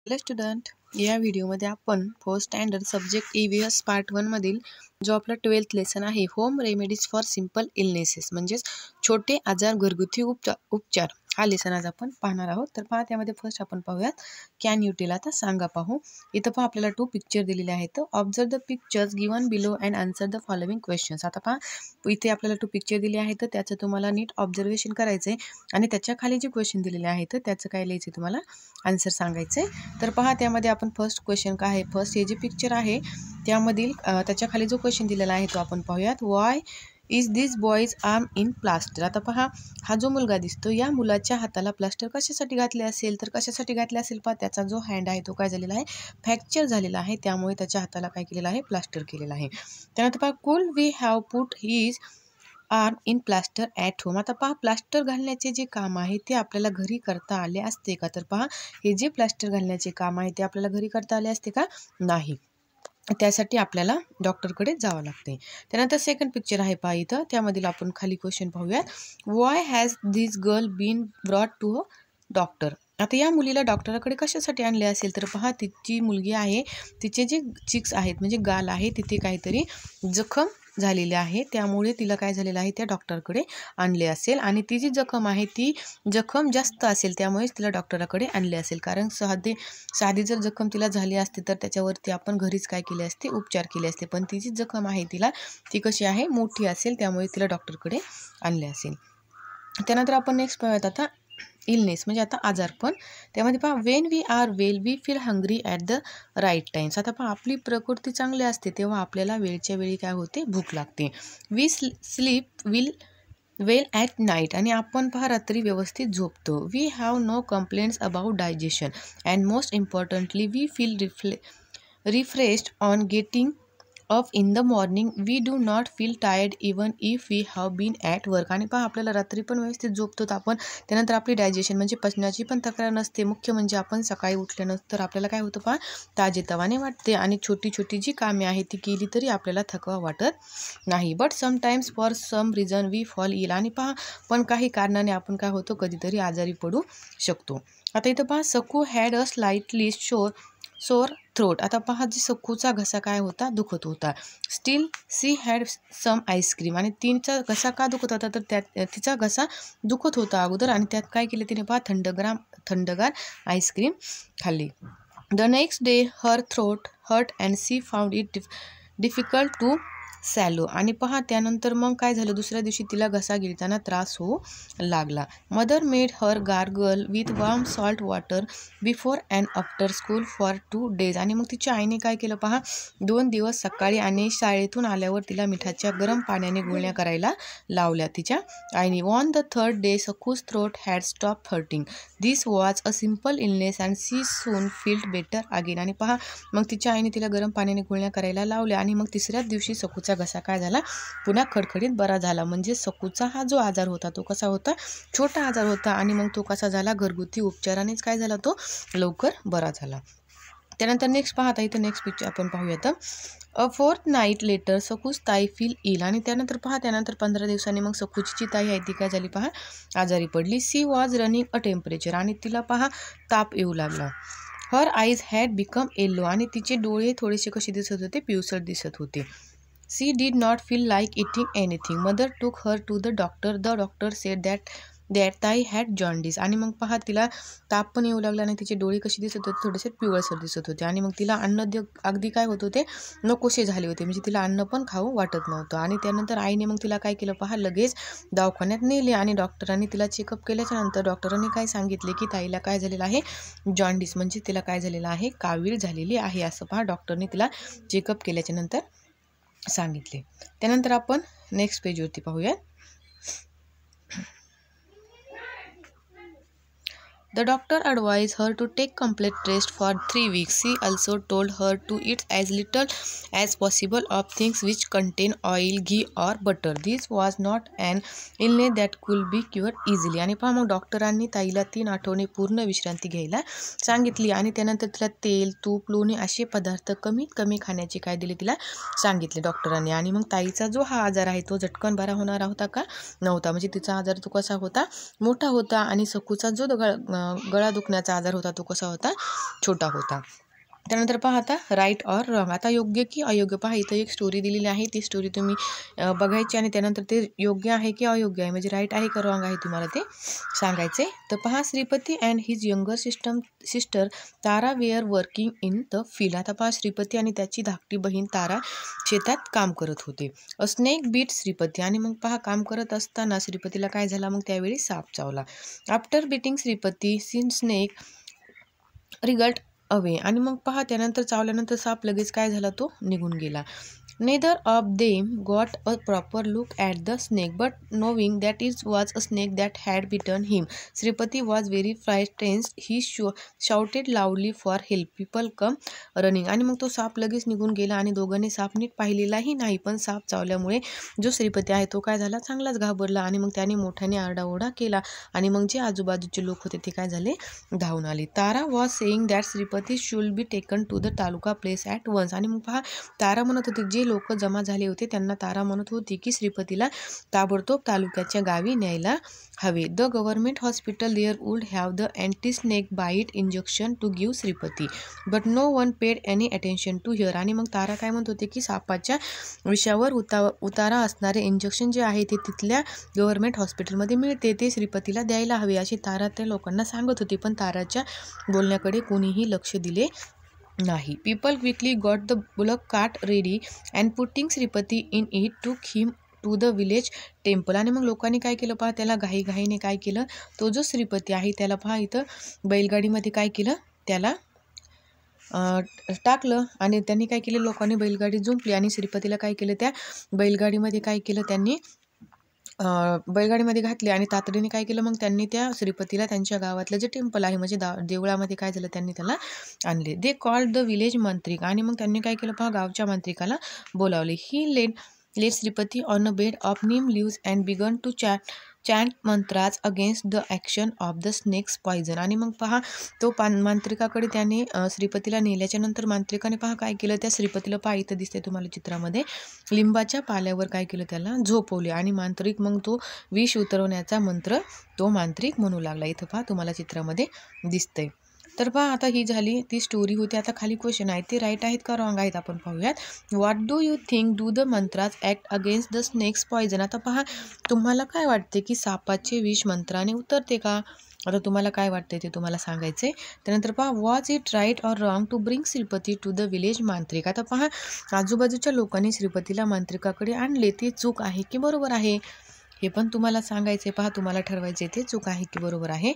Hello student, या व्हिडिओमध्ये आपण fourth standard subject EVS part 1 मधील जो आपला 12th लेसन आहे home remedies for simple illnesses म्हणजेच छोटे आजार घरगुती उपचार हा लेसन आज आपण पाहणार आहोत। तर पहा त्यामध्ये फर्स्ट आपण पाहूयात कॅन यू टेल। आता सांगा पाहू। इथं पहा आपल्याला 2 पिक्चर दिलेले आहेत। Observe the pictures given below and answer the following questions. आता पहा इथे आपल्याला 2 पिक्चर दिले आहेत, त्याचं तुम्हाला नीट ऑब्झर्वेशन करायचं आहे आणि त्याच्या खाली जे क्वेश्चन दिलेले आहेत त्याचं काय लिहायचं तुम्हाला आन्सर सांगायचं आहे। तर पहा त्यामध्ये आपण फर्स्ट क्वेश्चन काय आहे, फर्स्ट हे जे पिक्चर आहे त्यामधील त्याच्या खाली जो क्वेश्चन दिलेला आहे तो आपण पाहूयात। Why is this boys arm in plaster. आता पहा हा जो मुलगा दिसतो या मुलाच्या हाताला प्लास्टर कशासाठी घातले असेल, तर कशासाठी घातले असेल पहा त्याचा जो हँड आहे तो काय झालेला आहे, फ्रॅक्चर झालेला आहे, त्यामुळे त्याच्या हाताला काय केलेलं आहे, प्लास्टर केलेलं आहे। त्यानंतर पहा could we have put his arm in plaster at home. आता पहा प्लास्टर घालण्याचे जे काम आहे ते आपल्याला घरी करता आले असते का, तर पहा हे जे प्लास्टर घालण्याचे काम आहे ते आपल्याला घरी करता आले असते का, नाही, त्यासाठी आपल्याला डॉक्टरकडे जावं लागते। त्यानंतर सेकंड पिक्चर आहे पहा इथं, त्यामधील आपण खाली क्वेश्चन पाहूयात। Why has this girl been brought to a doctor. आता या मुलीला डॉक्टरकडे कशासाठी आणले असेल, तर पहा तिची मुलगी आहे, तिचे जे चिक्स आहेत म्हणजे गाल आहे तिथे काहीतरी जखम झालेली आहे, त्यामुळे तिला काय झालेलं आहे त्या डॉक्टरकडे आणले असेल आणि ती जी जखम आहे ती जखम जास्त असेल त्यामुळेच तिला डॉक्टराकडे आणले असेल। कारण साधी जर जखम तिला झाली असती तर त्याच्यावरती आपण घरीच काय केले असते, उपचार केले असते, पण ती जी जखम आहे ती कशी आहे, मोठी असेल, त्यामुळे तिला डॉक्टरकडे आणले असेल। त्यानंतर आपण नेक्स्ट पाहूयात आता इलनेस म्हणजे आता आजारपण। त्यामध्ये पहा when we are well we feel hungry at the right times. आता पहा आपली प्रकृती चांगली असते तेव्हा आपल्याला वेळच्या वेळी काय होते, भूक लागते। We sleep well at night आणि आपण पहा रात्री व्यवस्थित झोपतो। We have no complaints about digestion and most importantly we feel refreshed on getting up in the morning. We do not feel tired even if we have been at work. आणि पहा आपल्याला रात्री पण व्यवस्थित झोपतो आपण, त्यानंतर आपली डायजेशन म्हणजे पचनाची पण तक्रार नसते। मुख्य म्हणजे आपण सकाळी उठल्यानंतर आपल्याला काय होतं पहा, ताजेतवाने वाटते आणि छोटी छोटी जी कामे आहेत ती केली तरी आपल्याला थकवा वाटत नाही। But sometimes for some reason we fall ill. आणि पहा पण काही कारणाने आपण काय होतो, कधीतरी आजारी पडू शकतो। आता इथं पहा Saku had a slightly sore throat. आता पहा जी सकूचा घसा काय होता, दुखत होता। Still she had some ice cream. आणि तिचा घसा का दुखत होता, तर तिचा घसा दुखत होता अगोदर आणि त्यात काय केले तिने पहा थंडगार आईस्क्रीम खाल्ली। The next day her throat hurt and she found it difficult to swallow. आणि पहा त्यानंतर मग काय झालं, दुसऱ्या दिवशी तिला घसा गिळताना त्रास होऊ लागला। Mother made her gargle with warm salt water before and after school for 2 days। आणि मग तिच्या आईने काय केलं पहा, 2 दिवस सकाळी आणि शाळेतून आल्यावर तिला मिठाच्या गरम पाण्याने गुळण्या करायला लावल्या तिच्या आईने। ऑन द 3rd day सकूज throat had stop hurting. This was a simple illness and she soon felt better again. आणि पहा मग तिच्या आईने तिला गरम पाण्याने गुळण्या करायला लावल्या आणि मग तिसऱ्याच दिवशी सकूचा घसा काय झाला, पुन्हा खडखडीत बरा झाला। म्हणजे सकूचा हा जो आजार होता तो कसा होता, छोटा आजार होता आणि मग तो कसा झाला, घरगुती उपचारानेच काय झाला, तो लवकर बरा झाला। त्यानंतर नेक्स्ट पाहता इथं नेक्स्ट पिक्चर आपण पाहूयात। अ 4th नाईट लेटर सकूज ताई फील इल। आणि त्यानंतर पहा त्यानंतर 15 दिवसांनी मग सकूची जी ताई आहे ती काय झाली पहा, आजारी पडली। She was running a temperature. आणि तिला पहा ताप येऊ लागला। Her eyes had become yellow. आणि तिचे डोळे थोडेसे कसे दिसत होते, पिवसट दिसत होते। She did not feel like eating anything. Mother took her to the doctor. The doctor said that Tai had jaundice. आणि मग पहा तिला ताप पण येऊ लागला आणि तिचे डोळे कसे दिसत होते, थोडेसे पिवळसर दिसत होते आणि मग तिला अन्न अगदी काय होत होते, नकोसे झाले होते, म्हणजे तिला अन्न पण खाऊ वाटत नव्हतं। आणि त्यानंतर आईने मग तिला काय केलं पहा, लगेच दवाखान्यात नेले आणि डॉक्टरांनी तिला चेकअप केल्याच्या नंतर डॉक्टरांनी काय सांगितले की ताईला काय झालेलं आहे, जॉन्डिस म्हणजे तिला काय झालेलं आहे, कावीळ झालेली आहे, असं पहा डॉक्टरने तिला चेकअप केल्याच्या नंतर सांगितले। त्यानंतर आपण नेक्स्ट पेजवरती पाहूया। The doctor advised her to take complete rest for 3 weeks. He also told her to eat as little as possible of things which contain oil, ghee or butter. This was not an illness that could be cured easily. आणि पहा मग डॉक्टरांनी ताईला 3 आठवडे पूर्ण विश्रांती घ्यायला सांगितली आणि त्यानंतर तिला तेल, तूप, लोणी असे पदार्थ कमीत कमी खाण्याचे काय दिले तिला सांगितले डॉक्टरांनी। आणि मग ताईचा जो हा आजार आहे तो झटकन बरा होणार होता का, नव्हता, म्हणजे तिचा आजार तो कसा होता, मोठा होता। आणि सकूचा जो गळा दुखण्याचा आजार होता तो कसा होता, छोटा होता. त्यानंतर पहा आता राईट ऑर रॉंग. आता योग्य की अयोग्य. पहा इथं एक स्टोरी दिलेली आहे, ती स्टोरी तुम्ही बघायची आणि त्यानंतर ते योग्य आहे की अयोग्य आहे, म्हणजे राईट आहे का रॉंग आहे तुम्हाला ते सांगायचे. तर पहा, Shripati and his younger sister Tara were working in the field. आता पहा, श्रीपती आणि त्याची धाकटी बहीण तारा शेतात काम करत होते. A snake bit Shripati. आणि मग पहा, काम करत असताना श्रीपतीला काय झाला, मग त्यावेळी साप चावला. After biting Shripati snake wriggled away. आणि मग पहा, त्यानंतर चावल्यानंतर साप लगेच काय झाला, तो निघून गेला. Neither of them got a proper look at the snake but knowing that it was a snake that had bitten him. Shripati was very frightened. He shouted loudly for help. People come running. आणि मग तो साप लगेच निघून गेला आणि दोघांनी साप नीट पाहिलेलाही नाही, पण साप चावल्यामुळे जो श्रीपती आहे तो काय झाला, चांगलाच घाबरला आणि मग त्याने मोठ्याने आरडाओरडा केला आणि मग जे आजूबाजूचे लोक होते ते काय झाले, धावून आले. Tara was saying that Shripati should be taken to the taluka place at once. आणि मग पहा, तारा म्हणत होते, जे लोक जमा झाले होते त्यांना तारा म्हणत होती की श्रीपतीला ताबडतोब तालुक्याच्या गावी न्यायला हवे. The government hospital there would have the anti snake bite injection to give Shripati but no one paid any attention to here. आणि मग तारा काय म्हणत होते की सापाच्या विषयावर उतारा असणारे इंजेक्शन जे आहे ते तिथल्या गव्हर्नमेंट हॉस्पिटलमध्ये मिळते, ते श्रीपतीला द्यायला हवे अशी तारा त्या लोकांना सांगत होती, पण ताराच्या बोलण्याकडे कोणीही लक्ष दिले नाही. People quickly got the bullock cart ready and putting Shripati in it took him to the village temple. आणि मग लोकांनी काय केलं पहा, त्याला घाईघाईने काय केलं, तो जो श्रीपती आहे त्याला पहा इथं बैलगाडीमध्ये काय केलं, त्याला टाकलं आणि त्यांनी काय केलं, लोकांनी बैलगाडी जुंपली आणि श्रीपतीला काय केलं, त्या बैलगाडीमध्ये काय केलं, त्यांनी बैलगाडीमध्ये घातले आणि तातडीने काय केलं, मग त्यांनी त्या श्रीपतीला त्यांच्या गावातलं जे टेम्पल आहे म्हणजे देवळामध्ये काय झालं, त्यांनी त्याला आणले. They called the village mantrik. आणि मग त्यांनी काय केलं पहा, गावच्या मांत्रिकाला बोलावले. He led Shripati on a bed of neem leaves and began to chant mantras against the action of the snake's poison. आणि मग पहा, तो मांत्रिकाकडे त्याने श्रीपतीला नेल्याच्या नंतर मांत्रिकाने पहा काय केलं, त्या श्रीपतीला पहा इथं दिसते तुम्हाला चित्रामध्ये, लिंबाच्या पाल्यावर काय केलं, त्याला झोपवले आणि मांत्रिक मग तो विष उतरवण्याचा मंत्र तो मांत्रिक म्हणू लागला. इथं पहा तुम्हाला चित्रामध्ये दिसतंय. तर पहा, आता ही झाली ती स्टोरी होती. आता खाली क्वेश्चन आहेत, ते राईट आहेत का रॉंग आहेत आपण पाहूयात. What do you think do the mantras act against the snake's poison. आता पहा, तुम्हाला काय वाटते की सापाचे विष मंत्राने उतरते का. आता तुम्हाला काय वाटते ते तुम्हाला सांगायचे. त्यानंतर पहा, was it right or wrong to bring Shripati to the village mantrik. आता पहा, आजूबाजूच्या लोकांनी श्रीपतीला मांत्रिकाकडे आणले, ते चूक आहे की बरोबर आहे हे पण तुम्हाला सांगायचे. पहा, तुम्हाला ठरवायचे ते चूक आहे की बरोबर आहे.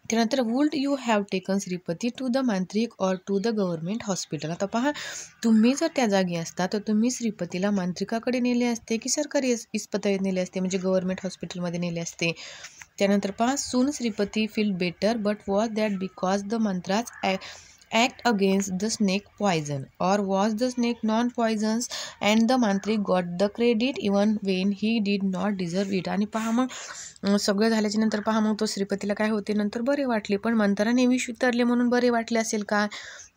त्यानंतर would you have taken Shripati to the mantrik or to the government hospital. आता पहा, तुम्ही जर त्या जागी असता तर तुम्ही श्रीपतीला मांत्रिकाकडे नेले असते की सरकारी इस्पितळात नेले असते म्हणजे गव्हर्नमेंट हॉस्पिटलमध्ये नेले असते. त्यानंतर पहा, soon Shripati feel better but was that because the mantras act against the snake poison or was the snake non-poisonous and the mantric got the credit even when he did not deserve it. आणि पहा, मग सगळं झाल्याच्या नंतर पहा, मग तो श्रीपतीला काय होते, नंतर बरे वाटले, पण मंत्राने विष उतरले म्हणून बरे वाटले असेल का.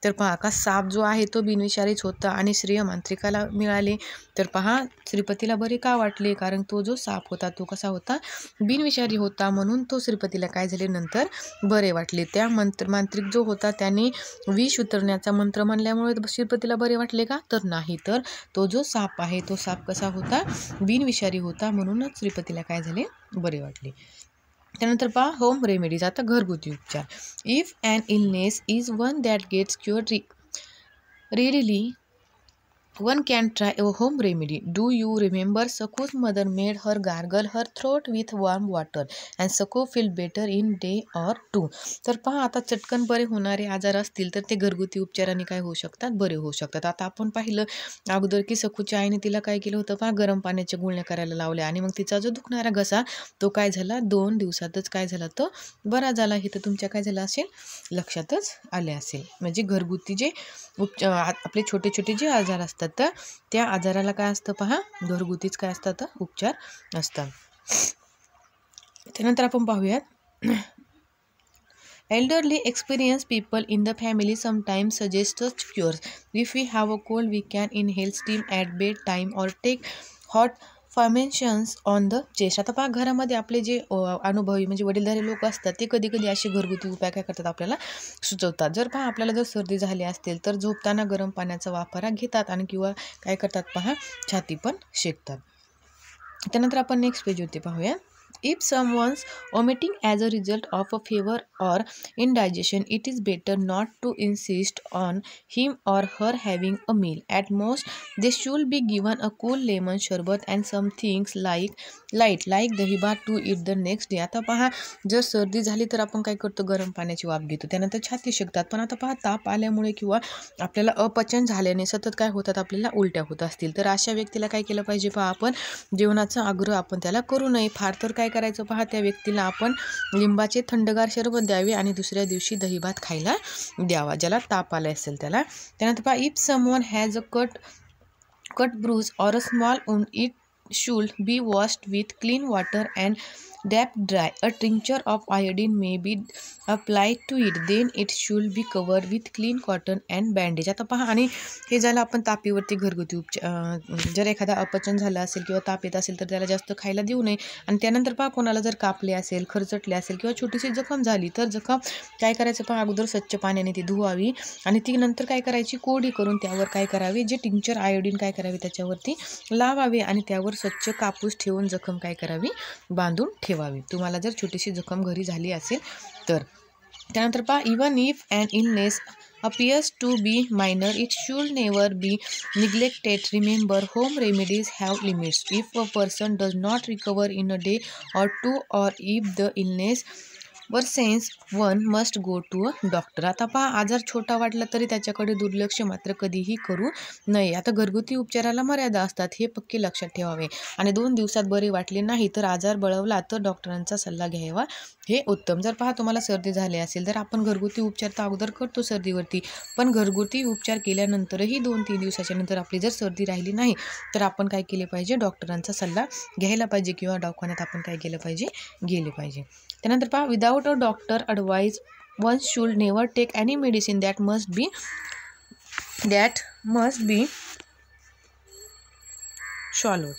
तर पहा, का साप जो आहे तो बिनविषारीच होता आणि श्रेय मांत्रिकाला मिळाले. तर पहा, श्रीपतीला बरे का वाटले, कारण तो जो साप होता तो कसा होता, बिनविषारी होता, म्हणून तो श्रीपतीला काय झाले, नंतर बरे वाटले. त्या मांत्रिक जो होता त्याने विष उतरण्याचा मंत्र म्हणल्यामुळे श्रीपतीला बरे वाटले का, तर नाही. तर तो जो साप आहे तो साप कसा होता, बिनविषारी होता, म्हणूनच श्रीपतीला काय झाले, बरे वाटले. त्यानंतर पहा, होम रेमेडीज. आता घरगुती उपचार. If an illness is one that gets cured readily one can try a home remedy. Do you remember Saku's mother made her gargle her throat with warm water and Saku feel better in day or two. तर पहा, आता चटकन बरे होणारे आजार असतील तर ते घरगुती उपचाराने काय होऊ शकतात, बरे होऊ शकतात. आता आपण पाहिलं अगोदर की सकूच्या आईने तिला काय केलं होतं पहा, गरम पाण्याच्या गुळण्या करायला लावल्या आणि मग तिचा जो दुखणारा घसा तो काय झाला, 2 दिवसातच काय झाला, तो बरा झाला. हे तर तुमच्या काय झालं असेल, लक्षातच आले असेल. म्हणजे घरगुती जे आपले छोटे छोटे जे आजार असतात तर त्या आजाराला काय असतं पहा, घरगुतीच काय असतात, उपचार असतात. त्यानंतर आपण पाहूयात, elderly experienced people in the family sometimes suggest cures. If we have a cold we can inhale steam at bedtime or take hot formations on the chest. आता पहा घरामध्ये आपले जे अनुभवी म्हणजे वडीलधारी लोक असतात ते कधी कधी असे घरगुती उपाय काय करतात आपल्याला सुचवतात. जर पहा आपल्याला जर सर्दी झाली असेल तर झोपताना गरम पाण्याचा वाफारा घेतात आणि किंवा काय करतात पहा छाती पण शेकतात. त्यानंतर आपण नेक्स्ट पेजवरती पाहूया. If someone's vomiting as a result of a fever or indigestion, it is better not to insist on him or her having a meal. At most, they should be given a cool lemon sherbet and some things light like dahibat to eat the next day. आता पहा जर सर्दी झाली तर आपण काय करतो, गरम पाण्याची वाफ घेतो, त्यानंतर छाती शेकतात. पण आता पहा ताप आल्यामुळे किंवा आपल्याला अपचन झाल्याने सतत काय होतात, आपल्याला उलट्या होत असतील तर अशा व्यक्तीला काय केलं पाहिजे पहा, आपण जेवणाचा आग्रह आपण त्याला करू नये. फार तर काय करायचं पहा, त्या व्यक्तीला आपण लिंबाचे थंडगार सरबत द्यावे आणि दुसऱ्या दिवशी दहीभात खायला द्यावा ज्याला ताप आला असेल त्याला. त्यानंतर पहा, if someone has a cut bruise or a small wound, it should be washed with clean water and dabbed dry. A tincture of iodine may be applied to it. Then it should be covered with clean cotton and bandage. आता पहा, आणि हे झालं आपण तापीवरती घरगुती उपचार. जर एखादा अपचन झालं असेल किंवा ताप येत असेल तर त्याला जास्त खायला देऊ नये. आणि त्यानंतर पहा कोणाला जर कापले असेल, खरचटले असेल किंवा छोटीशी जखम झाली तर जखम काय करायचं पहा, अगोदर स्वच्छ पाण्याने ती धुवावी आणि ती नंतर काय करायची, कोरडी करून त्यावर काय करावे, जे टिंक्चर आयोडीन काय करावे त्याच्यावरती लावावे आणि त्यावर स्वच्छ कापूस ठेवून जखम काय करावी, बांधून ठेवावी तुम्हाला जर छोटीशी जखम घरी झाली असेल तर. त्यानंतर पहा, even if an illness appears to be minor, it should never be neglected. Remember, home remedies have limits. If a person does not recover in a day or two, or if the illness worsens, one must go to a doctor. आता पहा, आजार छोटा वाटला तरी त्याच्याकडे दुर्लक्ष मात्र कधीही करू नये. आता घरगुती उपचाराला मर्यादा असतात हे पक्के लक्षात ठेवावे. आणि 2 दिवसात बरे वाटले नाही तर आजार बळवला तर डॉक्टरांचा सल्ला घ्यावा हे उत्तम. जर पहा तुम्हाला सर्दी झाली असेल तर आपण घरगुती उपचार तर अगोदर करतो सर्दीवरती, पण घरगुती उपचार केल्यानंतरही 2-3 दिवसाच्या नंतर आपली जर सर्दी राहिली नाही तर आपण काय केले पाहिजे, डॉक्टरांचा सल्ला घ्यायला पाहिजे किंवा दवाखान्यात आपण काय केलं पाहिजे, गेले पाहिजे. त्यानंतर पहा, without a doctor advice one should never take any medicine that must be swallow.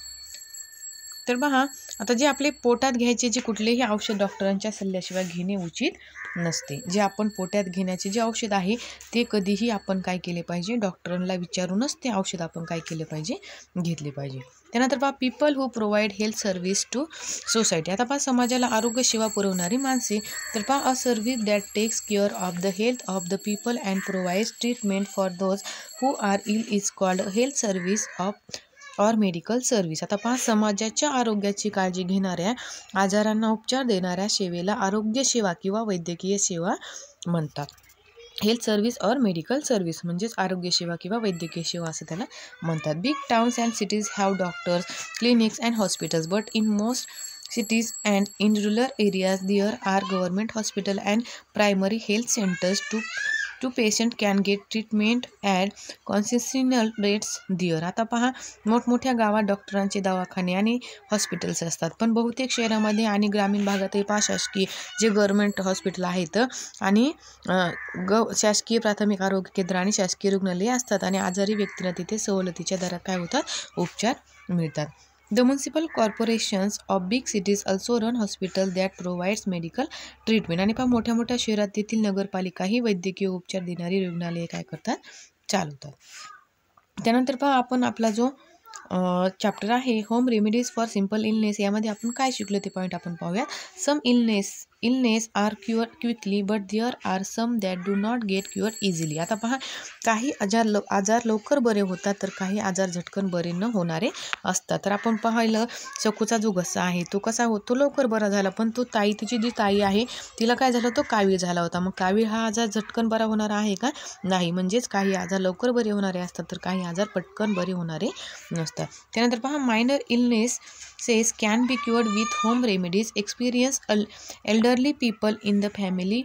तर पहा, आता जे आपले पोटात घ्यायचे जे कुठलेही औषध डॉक्टरांच्या सल्ल्याशिवाय घेणे उचित नसते. जे आपण पोटात घेण्याचे जे औषध आहे ते कधीही आपण काय केले पाहिजे, डॉक्टरांना विचारूनच ते औषध आपण काय केले पाहिजे, घेतले पाहिजे. त्यानंतर पहा, people who provide health service to society. आता पहा, समाजाला आरोग्य सेवा पुरवणारी माणसे. तर पहा, a service that takes care of the health of the people and provides treatment for those who are ill is called health service of or medical service. आता पहा, समाजाच्या आरोग्याची काळजी घेणाऱ्या, आजारांना उपचार देणाऱ्या सेवेला आरोग्य सेवा किंवा वैद्यकीय सेवा म्हणतात. हेल्थ सर्व्हिस और मेडिकल सर्व्हिस म्हणजेच आरोग्य सेवा किंवा वैद्यकीय सेवा असं त्याला म्हणतात. Big towns and cities have doctors, clinics and hospitals, but in most cities and in rural areas there are government hospital and primary health centers to patient can get treatment at concessional rates there. आता पहा, मोठमोठ्या गावात डॉक्टरांचे दवाखाने आणि hospitals असतात, पण बहुतेक शहरामध्ये आणि ग्रामीण भागातही पहा शासकीय जे गव्हर्नमेंट हॉस्पिटल आहेत आणि शासकीय प्राथमिक आरोग्य केंद्र आणि शासकीय रुग्णालये असतात आणि आजारी व्यक्तींना तिथे सवलतीच्या दरात काय होतात, उपचार मिळतात. The municipal corporations of big cities also run hospitals that provides medical treatment. आणि पहा, मोठ्या मोठ्या शहरात तेथील नगरपालिकाही वैद्यकीय उपचार देणारी रुग्णालये काय करतात, चालवतात. त्यानंतर पहा, आपण आपला जो चॅप्टर आहे home remedies for simple illness यामध्ये आपण काय शिकलो ते पॉईंट आपण पाहूया. Some illness are cure quickly but there are some that do not get cure easily. आता पहा, काही आजार लवकर बरे होतात तर काही आजार झटकन बरे न होणारे असतात. तर आपण पाहिलं शकूचा जो घसा आहे तो कसा होतो, लवकर बरा झाला, पण तो तिची जी ताई आहे तिला काय झालं, तो कावीळ झाला होता. मग कावीळ हा आजार झटकन बरा होणारा आहे का, नाही. म्हणजेच काही आजार लवकर बरे होणारे असतात तर काही आजार पटकन बरे होणारे नसतात. त्यानंतर पहा, minor illnesses can be क्युअर्ड with home remedies. Experience elderly people in the family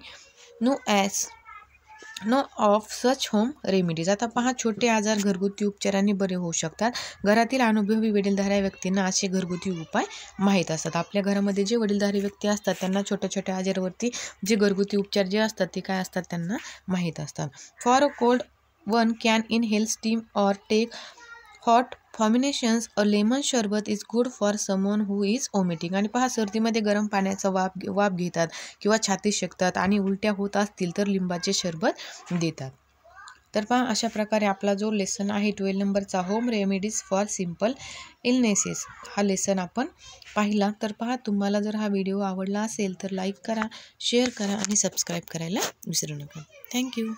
know of such home remedies. आता पहा, छोटे आजार घरगुती उपचारांनी बरे होऊ शकतात. घरातील अनुभवी वडीलधाऱ्या व्यक्तींना असे घरगुती उपाय माहीत असतात. आपल्या घरामध्ये जे वडीलधारी व्यक्ती असतात त्यांना छोट्या छोट्या आजारावरती जे घरगुती उपचार जे असतात ते काय असतात त्यांना माहीत असतात. For a cold one can inhale steam और टेक हॉट फॉर्मिनेशन्स अ लेमन शरबत is good for someone who is omitting. आणि पहा, सर्दीमध्ये गरम पाण्याचा वाफ घेतात किंवा छातीत शेकतात आणि उलट्या होत असतील तर लिंबाचे शरबत देतात. तर पहा, अशा प्रकारे आपला जो लेसन आहे 12 नंबरचा home remedies for simple illnesses हा लेसन आपण पाहिला. तर पहा, तुम्हाला जर हा व्हिडिओ आवडला असेल तर लाईक करा, शेअर करा आणि सबस्क्राईब करायला विसरू नका. थँक्यू.